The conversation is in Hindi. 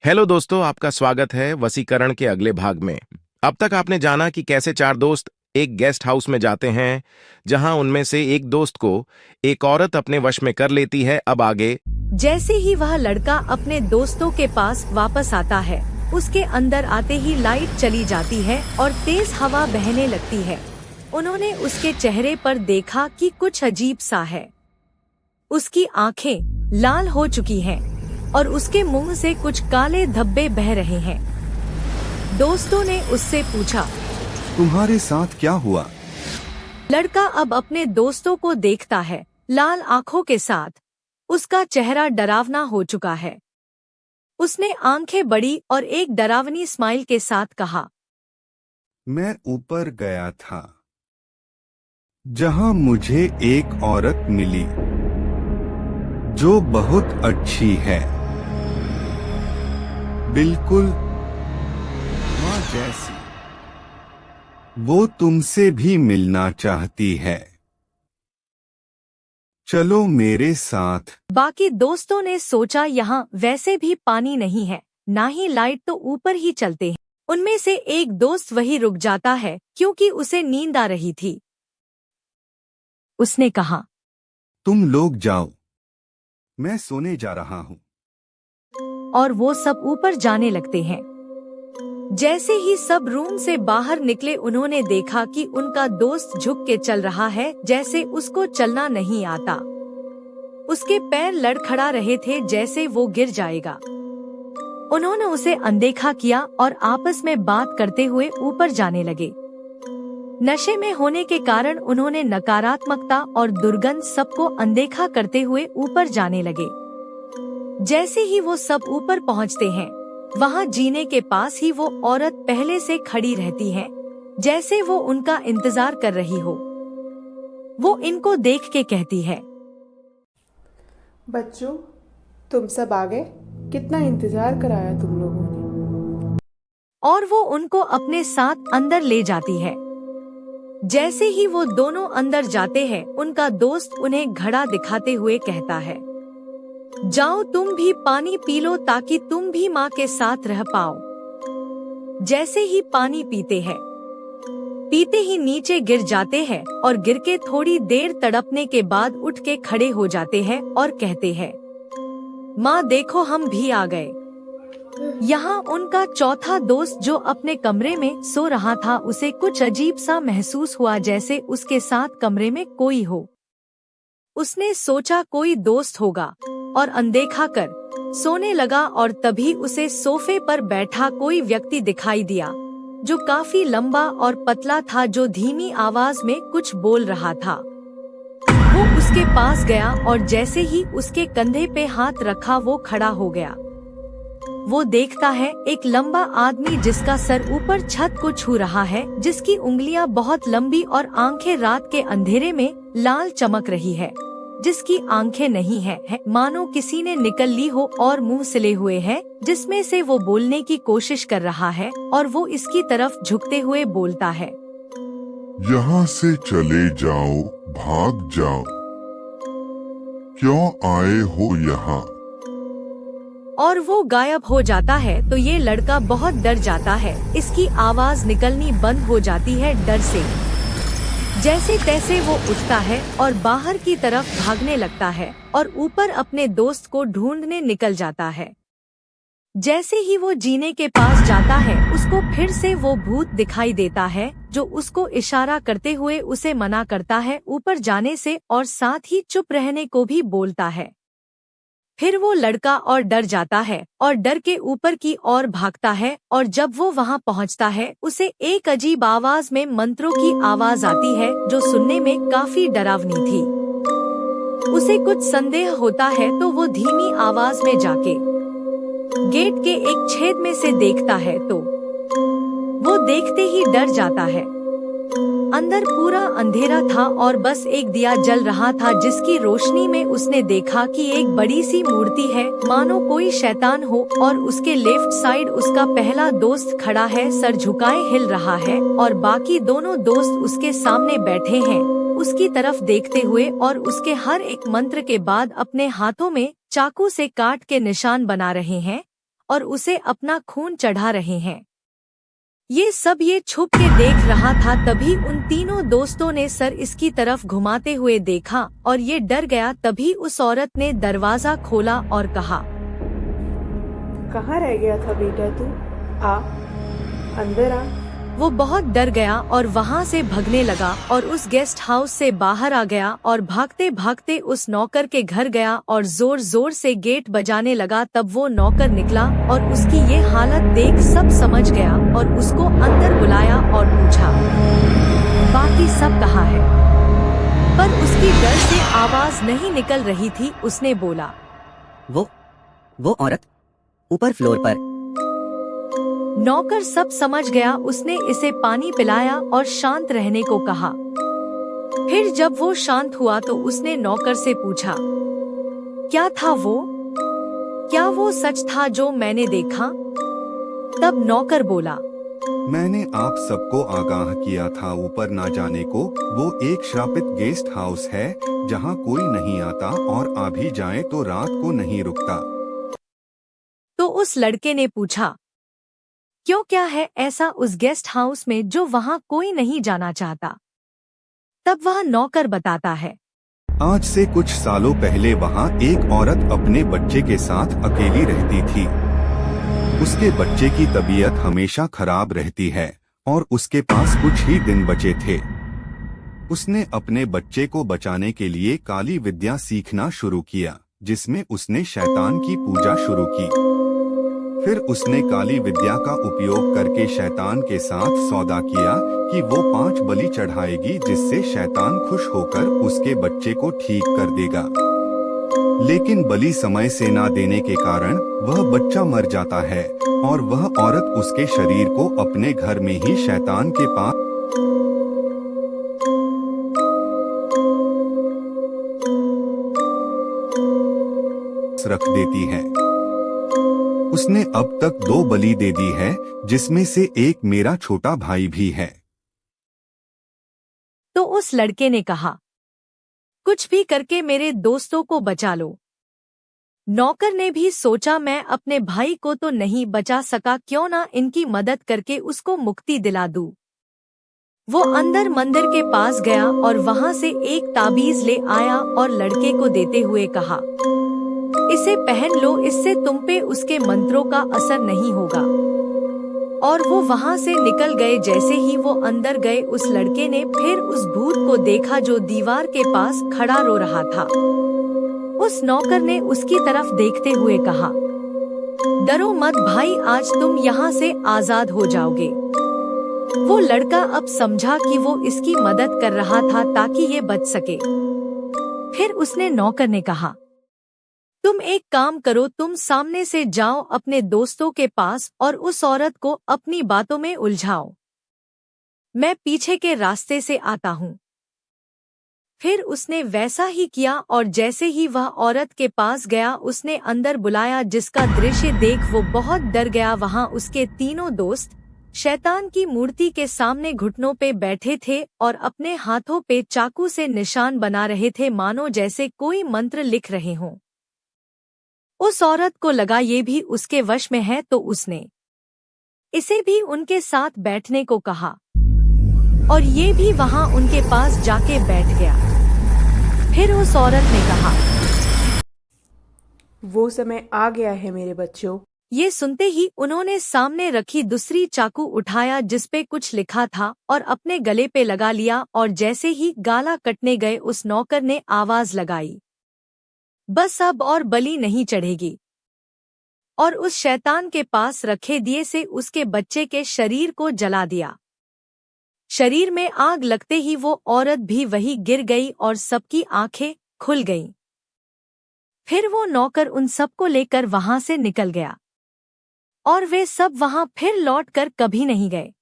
हेलो दोस्तों, आपका स्वागत है वसीकरण के अगले भाग में। अब तक आपने जाना कि कैसे चार दोस्त एक गेस्ट हाउस में जाते हैं, जहां उनमें से एक दोस्त को एक औरत अपने वश में कर लेती है। अब आगे। जैसे ही वह लड़का अपने दोस्तों के पास वापस आता है, उसके अंदर आते ही लाइट चली जाती है और तेज हवा बहने लगती है। उन्होंने उसके चेहरे पर देखा कि कुछ अजीब सा है। उसकी आंखें लाल हो चुकी हैं और उसके मुंह से कुछ काले धब्बे बह रहे हैं। दोस्तों ने उससे पूछा, तुम्हारे साथ क्या हुआ? लड़का अब अपने दोस्तों को देखता है, लाल आंखों के साथ। उसका चेहरा डरावना हो चुका है। उसने आंखें बड़ी और एक डरावनी स्माइल के साथ कहा, मैं ऊपर गया था, जहां मुझे एक औरत मिली जो बहुत अच्छी है, बिल्कुल माँ जैसी। वो तुमसे भी मिलना चाहती है, चलो मेरे साथ। बाकी दोस्तों ने सोचा यहाँ वैसे भी पानी नहीं है, ना ही लाइट, तो ऊपर ही चलते हैं। उनमें से एक दोस्त वही रुक जाता है क्योंकि उसे नींद आ रही थी। उसने कहा, तुम लोग जाओ, मैं सोने जा रहा हूँ। और वो सब ऊपर जाने लगते हैं। जैसे ही सब रूम से बाहर निकले, उन्होंने देखा कि उनका दोस्त झुक के चल रहा है, जैसे उसको चलना नहीं आता। उसके पैर लड़खड़ा रहे थे, जैसे वो गिर जाएगा। उन्होंने उसे अनदेखा किया और आपस में बात करते हुए ऊपर जाने लगे। नशे में होने के कारण उन्होंने नकारात्मकता और दुर्गंध सबको अनदेखा करते हुए ऊपर जाने लगे। जैसे ही वो सब ऊपर पहुंचते हैं, वहां जीने के पास ही वो औरत पहले से खड़ी रहती है, जैसे वो उनका इंतजार कर रही हो। वो इनको देख के कहती है, बच्चों, तुम सब आ गए। कितना इंतजार कराया तुम लोगों ने। और वो उनको अपने साथ अंदर ले जाती है। जैसे ही वो दोनों अंदर जाते हैं, उनका दोस्त उन्हें घड़ा दिखाते हुए कहता है, जाओ तुम भी पानी पी लो ताकि तुम भी माँ के साथ रह पाओ। जैसे ही पानी पीते हैं, पीते ही नीचे गिर जाते हैं और गिर के थोड़ी देर तड़पने के बाद उठ के खड़े हो जाते हैं और कहते हैं, माँ देखो हम भी आ गए। यहाँ उनका चौथा दोस्त जो अपने कमरे में सो रहा था, उसे कुछ अजीब सा महसूस हुआ, जैसे उसके साथ कमरे में कोई हो। उसने सोचा कोई दोस्त होगा और अनदेखा कर सोने लगा, और तभी उसे सोफे पर बैठा कोई व्यक्ति दिखाई दिया जो काफी लंबा और पतला था, जो धीमी आवाज में कुछ बोल रहा था। वो उसके पास गया और जैसे ही उसके कंधे पे हाथ रखा, वो खड़ा हो गया। वो देखता है एक लंबा आदमी जिसका सर ऊपर छत को छू रहा है, जिसकी उंगलियां बहुत लंबी और आंखें रात के अंधेरे में लाल चमक रही है, जिसकी आंखें नहीं है मानो किसी ने निकल ली हो, और मुंह सिले हुए है, जिसमें से वो बोलने की कोशिश कर रहा है और वो इसकी तरफ झुकते हुए बोलता है, यहाँ से चले जाओ, भाग जाओ, क्यों आए हो यहाँ। और वो गायब हो जाता है। तो ये लड़का बहुत डर जाता है, इसकी आवाज निकलनी बंद हो जाती है डर से। जैसे तैसे वो उठता है और बाहर की तरफ भागने लगता है और ऊपर अपने दोस्त को ढूंढने निकल जाता है। जैसे ही वो जीने के पास जाता है, उसको फिर से वो भूत दिखाई देता है, जो उसको इशारा करते हुए उसे मना करता है ऊपर जाने से, और साथ ही चुप रहने को भी बोलता है। फिर वो लड़का और डर जाता है और डर के ऊपर की ओर भागता है, और जब वो वहां पहुंचता है, उसे एक अजीब आवाज में मंत्रों की आवाज आती है, जो सुनने में काफी डरावनी थी। उसे कुछ संदेह होता है, तो वो धीमी आवाज में जाके गेट के एक छेद में से देखता है, तो वो देखते ही डर जाता है। अंदर पूरा अंधेरा था और बस एक दिया जल रहा था, जिसकी रोशनी में उसने देखा कि एक बड़ी सी मूर्ति है, मानो कोई शैतान हो, और उसके लेफ्ट साइड उसका पहला दोस्त खड़ा है, सर झुकाए हिल रहा है, और बाकी दोनों दोस्त उसके सामने बैठे हैं, उसकी तरफ देखते हुए, और उसके हर एक मंत्र के बाद अपने हाथों में चाकू से काट के निशान बना रहे हैं, और उसे अपना खून चढ़ा रहे हैं। ये सब ये छुप के देख रहा था। तभी उन तीनों दोस्तों ने सर इसकी तरफ घुमाते हुए देखा और ये डर गया। तभी उस औरत ने दरवाजा खोला और कहा, कहाँ रह गया था बेटा तू? आ, अंदर आ। वो बहुत डर गया और वहाँ से भगने लगा और उस गेस्ट हाउस से बाहर आ गया और भागते भागते उस नौकर के घर गया और जोर जोर से गेट बजाने लगा। तब वो नौकर निकला और उसकी ये हालत देख सब समझ गया और उसको अंदर बुलाया और पूछा, बाकी सब कहाँ है? पर उसकी डर से आवाज नहीं निकल रही थी। उसने बोला, वो औरत ऊपर फ्लोर पर। नौकर सब समझ गया। उसने इसे पानी पिलाया और शांत रहने को कहा। फिर जब वो शांत हुआ तो उसने नौकर से पूछा, क्या था वो? क्या वो सच था जो मैंने देखा? तब नौकर बोला, मैंने आप सबको आगाह किया था ऊपर ना जाने को। वो एक श्रापित गेस्ट हाउस है जहाँ कोई नहीं आता और आ भी जाए तो रात को नहीं रुकता। तो उस लड़के ने पूछा, क्यों, क्या है ऐसा उस गेस्ट हाउस में जो वहाँ कोई नहीं जाना चाहता? तब वह नौकर बताता है, आज से कुछ सालों पहले वहाँ एक औरत अपने बच्चे के साथ अकेली रहती थी। उसके बच्चे की तबीयत हमेशा खराब रहती है और उसके पास कुछ ही दिन बचे थे। उसने अपने बच्चे को बचाने के लिए काली विद्या सीखना शुरू किया, जिसमें उसने शैतान की पूजा शुरू की। फिर उसने काली विद्या का उपयोग करके शैतान के साथ सौदा किया कि वो 5 बलि चढ़ाएगी, जिससे शैतान खुश होकर उसके बच्चे को ठीक कर देगा। लेकिन बलि समय से ना देने के कारण वह बच्चा मर जाता है और वह औरत उसके शरीर को अपने घर में ही शैतान के पास रख देती है। उसने अब तक 2 बलि दे दी है, जिसमें से एक मेरा छोटा भाई भी है। तो उस लड़के ने कहा, कुछ भी करके मेरे दोस्तों को बचा लो। नौकर ने भी सोचा, मैं अपने भाई को तो नहीं बचा सका, क्यों ना इनकी मदद करके उसको मुक्ति दिला दूं। वो अंदर मंदिर के पास गया और वहां से एक ताबीज ले आया और लड़के को देते हुए कहा, इसे पहन लो, इससे तुम पे उसके मंत्रों का असर नहीं होगा। और वो वहां से निकल गए। जैसे ही वो अंदर गए, उस लड़के ने फिर उस भूत को देखा जो दीवार के पास खड़ा रो रहा था। उस नौकर ने उसकी तरफ देखते हुए कहा, डरो मत भाई, आज तुम यहाँ से आजाद हो जाओगे। वो लड़का अब समझा कि वो इसकी मदद कर रहा था ताकि ये बच सके। फिर उसने नौकर ने कहा, तुम एक काम करो, तुम सामने से जाओ अपने दोस्तों के पास और उस औरत को अपनी बातों में उलझाओ। मैं पीछे के रास्ते से आता हूँ। फिर उसने वैसा ही किया और जैसे ही वह औरत के पास गया, उसने अंदर बुलाया, जिसका दृश्य देख वो बहुत डर गया। वहाँ उसके तीनों दोस्त शैतान की मूर्ति के सामने घुटनों पे बैठे थे और अपने हाथों पे चाकू से निशान बना रहे थे, मानो जैसे कोई मंत्र लिख रहे हों। उस औरत को लगा ये भी उसके वश में है, तो उसने इसे भी उनके साथ बैठने को कहा और ये भी वहां उनके पास जाके बैठ गया। फिर उस औरत ने कहा, वो समय आ गया है मेरे बच्चों। ये सुनते ही उन्होंने सामने रखी दूसरी चाकू उठाया जिसपे कुछ लिखा था और अपने गले पे लगा लिया। और जैसे ही गाला कटने गए, उस नौकर ने आवाज लगाई, बस अब और बलि नहीं चढ़ेगी। और उस शैतान के पास रखे दिए से उसके बच्चे के शरीर को जला दिया। शरीर में आग लगते ही वो औरत भी वही गिर गई और सबकी आंखें खुल गईं। फिर वो नौकर उन सबको लेकर वहां से निकल गया और वे सब वहां फिर लौटकर कभी नहीं गए।